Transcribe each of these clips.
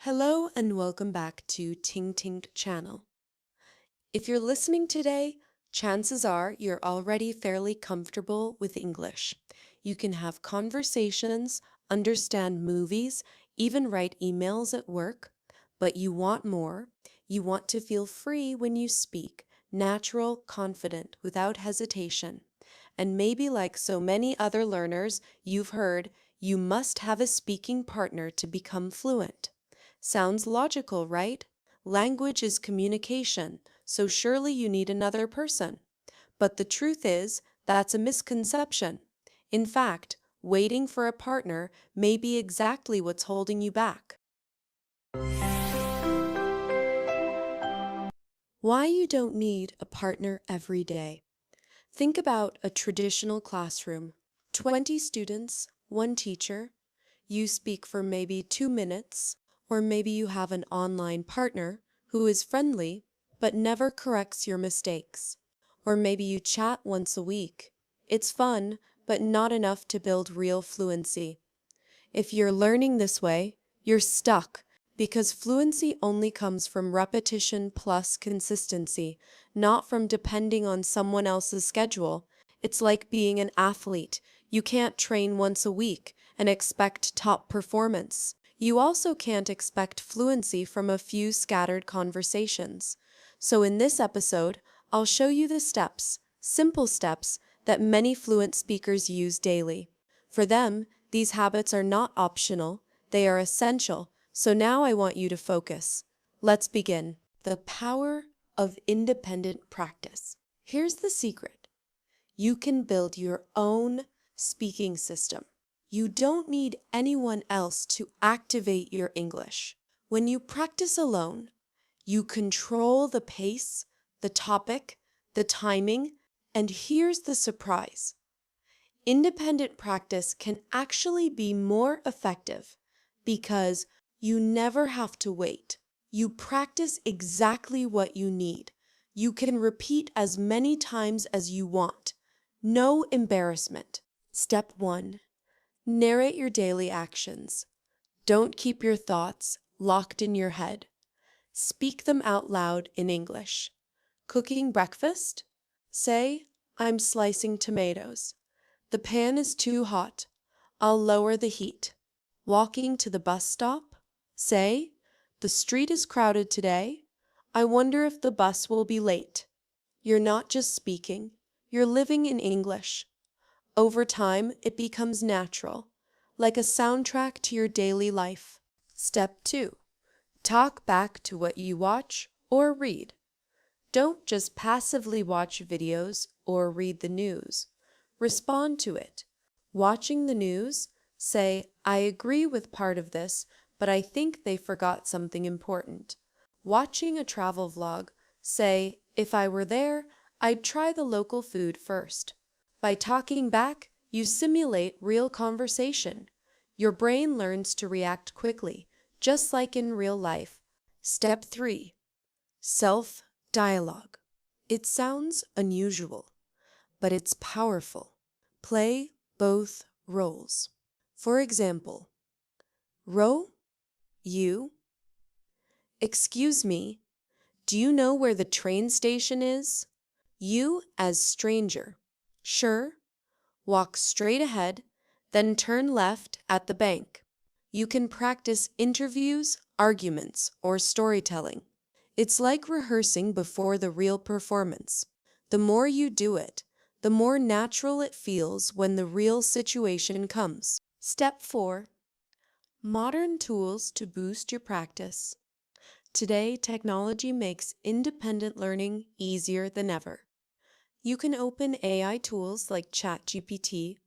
Hello and welcome back to TingTink channel. If you're listening today, chances are you're already fairly comfortable with English. You can have conversations, understand movies, even write emails at work, but you want more. You want to feel free when you speak, natural, confident, without hesitation. And maybe like so many other learners, you've heard you must have a speaking partner to become fluent. Sounds logical, right? Language is communication, so surely you need another person. But the truth is, that's a misconception. In fact, waiting for a partner may be exactly what's holding you back. Why you don't need a partner every day. Think about a traditional classroom. 20 students, one teacher. You speak for maybe 2 minutes, or maybe you have an online partner who is friendly but never corrects your mistakes. Or maybe you chat once a week. It's fun, but not enough to build real fluency. If you're learning this way, you're stuck because fluency only comes from repetition plus consistency, not from depending on someone else's schedule. It's like being an athlete. You can't train once a week and expect top performance. You also can't expect fluency from a few scattered conversations. So in this episode, I'll show you the steps, simple steps, that many fluent speakers use daily. For them, these habits are not optional, they are essential. So now I want you to focus. Let's begin. The power of independent practice. Here's the secret. You can build your own speaking system. You don't need anyone else to activate your English. When you practice alone, you control the pace, the topic, the timing, and here's the surprise. Independent practice can actually be more effective because you never have to wait. You practice exactly what you need. You can repeat as many times as you want. No embarrassment. Step 1. Narrate your daily actions. Don't keep your thoughts locked in your head. Speak them out loud in English. Cooking breakfast? Say, I'm slicing tomatoes. The pan is too hot. I'll lower the heat. Walking to the bus stop? Say, the street is crowded today. I wonder if the bus will be late. You're not just speaking, you're living in English. Over time, it becomes natural, like a soundtrack to your daily life. Step 2. Talk back to what you watch or read. Don't just passively watch videos or read the news. Respond to it. Watching the news, say, I agree with part of this, but I think they forgot something important. Watching a travel vlog, say, if I were there, I'd try the local food first. By talking back, you simulate real conversation. Your brain learns to react quickly, just like in real life. Step 3. Self-dialogue. It sounds unusual, but it's powerful. Play both roles. For example, Ro, you. Excuse me, do you know where the train station is? You as stranger. Sure. Walk straight ahead, then turn left at the bank. You can practice interviews, arguments, or storytelling. It's like rehearsing before the real performance. The more you do it, the more natural it feels when the real situation comes. Step 4. Modern tools to boost your practice. Today, technology makes independent learning easier than ever. You can open AI tools like ChatGPT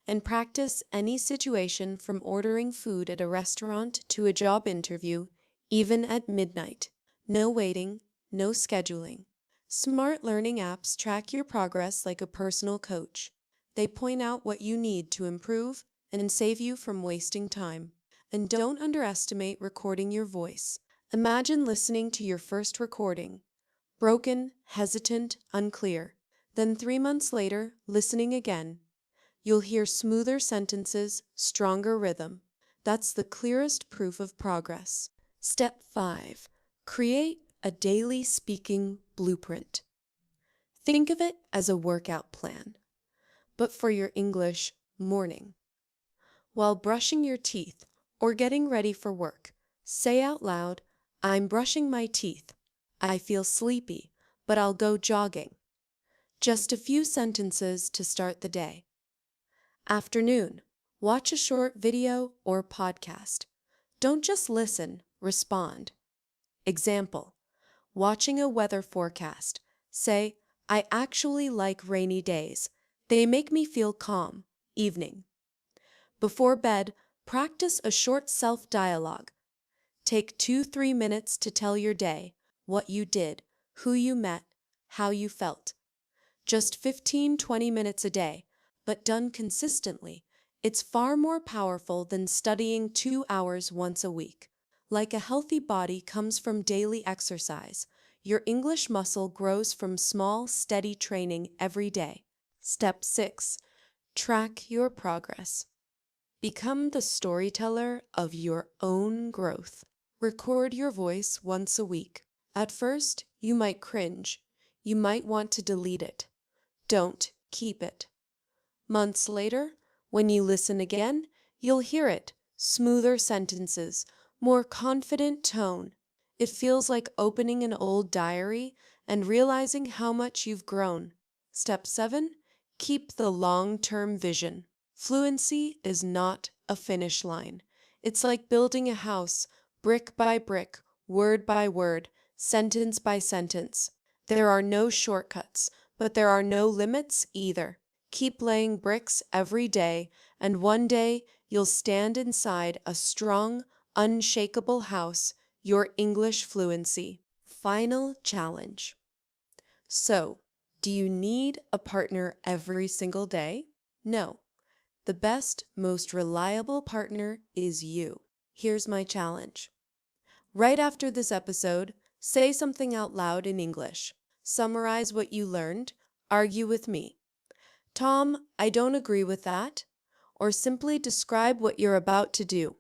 and practice any situation from ordering food at a restaurant to a job interview, even at midnight. No waiting, no scheduling. Smart learning apps track your progress like a personal coach. They point out what you need to improve and save you from wasting time. And don't underestimate recording your voice. Imagine listening to your first recording. Broken, hesitant, unclear. Then 3 months later, listening again. You'll hear smoother sentences, stronger rhythm. That's the clearest proof of progress. Step 5. Create a daily speaking blueprint. Think of it as a workout plan, but for your English morning. While brushing your teeth or getting ready for work, say out loud, "I'm brushing my teeth. I feel sleepy, but I'll go jogging." Just a few sentences to start the day. Afternoon. Watch a short video or podcast. Don't just listen, respond. Example. Watching a weather forecast. Say, "I actually like rainy days. They make me feel calm." Evening. Before bed, practice a short self-dialogue. Take 2-3 minutes to tell your day, what you did, who you met, how you felt. Just 15-20 minutes a day, but done consistently. It's far more powerful than studying 2 hours once a week. Like a healthy body comes from daily exercise, your English muscle grows from small, steady training every day. Step 6. Track your progress. Become the storyteller of your own growth. Record your voice once a week. At first, you might cringe. You might want to delete it. Don't keep it. Months later, when you listen again, you'll hear it. Smoother sentences, more confident tone. It feels like opening an old diary and realizing how much you've grown. Step 7. Keep the long-term vision. Fluency is not a finish line. It's like building a house, brick by brick, word by word, sentence by sentence. There are no shortcuts, but there are no limits either. Keep laying bricks every day, and one day you'll stand inside a strong, unshakable house, your English fluency. Final challenge. So, do you need a partner every single day? No. The best, most reliable partner is you. Here's my challenge. Right after this episode, say something out loud in English. Summarize what you learned. Argue with me. "Tom, I don't agree with that." Or simply describe what you're about to do.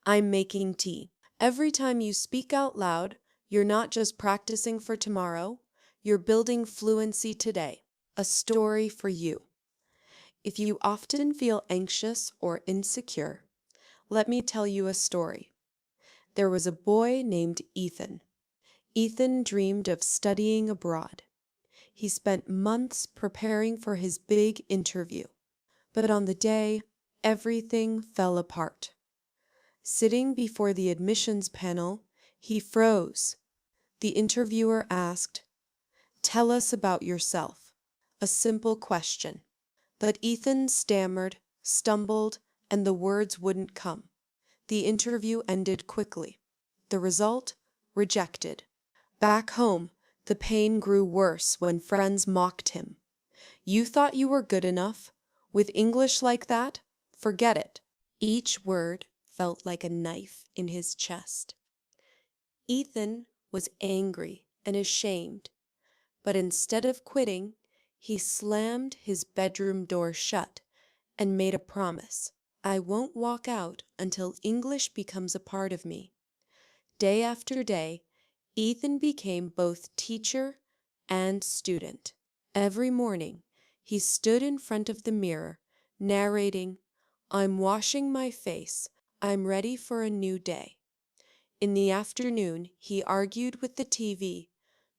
"I'm making tea." Every time you speak out loud, you're not just practicing for tomorrow, you're building fluency today. A story for you. If you often feel anxious or insecure, let me tell you a story. There was a boy named Ethan. Ethan dreamed of studying abroad. He spent months preparing for his big interview. But on the day, everything fell apart. Sitting before the admissions panel, he froze. The interviewer asked, "Tell us about yourself." A simple question. But Ethan stammered, stumbled, and the words wouldn't come. The interview ended quickly. The result? Rejected. Back home, the pain grew worse when friends mocked him. "You thought you were good enough? With English like that? Forget it." Each word felt like a knife in his chest. Ethan was angry and ashamed, but instead of quitting, he slammed his bedroom door shut and made a promise. "I won't walk out until English becomes a part of me." Day after day, Ethan became both teacher and student. Every morning, he stood in front of the mirror, narrating, "I'm washing my face. I'm ready for a new day." In the afternoon, he argued with the TV.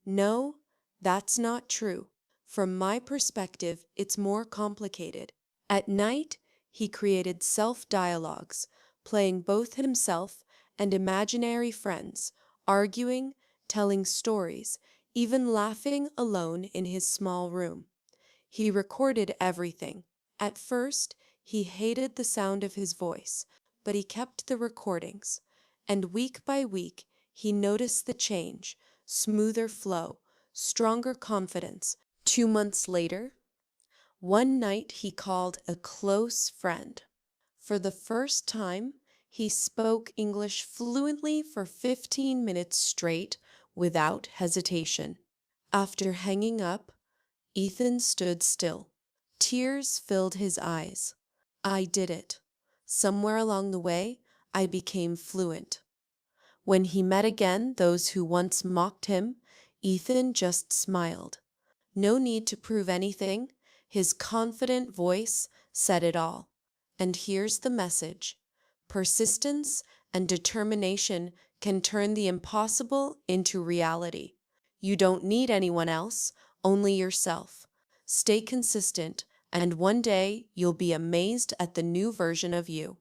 "No, that's not true. From my perspective, it's more complicated." At night, he created self-dialogues, playing both himself and imaginary friends, arguing, telling stories, even laughing alone in his small room. He recorded everything. At first, he hated the sound of his voice, but he kept the recordings. And week by week, he noticed the change, smoother flow, stronger confidence. 2 months later, one night he called a close friend. For the first time, he spoke English fluently for 15 minutes straight without hesitation. After hanging up, Ethan stood still. Tears filled his eyes. "I did it. Somewhere along the way, I became fluent." When he met again those who once mocked him, Ethan just smiled. No need to prove anything. His confident voice said it all. And here's the message. Persistence and determination can turn the impossible into reality. You don't need anyone else, only yourself. Stay consistent, and one day you'll be amazed at the new version of you.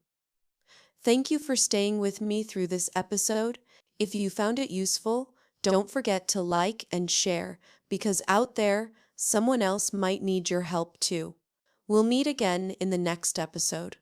Thank you for staying with me through this episode. If you found it useful, don't forget to like and share, because out there, someone else might need your help too. We'll meet again in the next episode.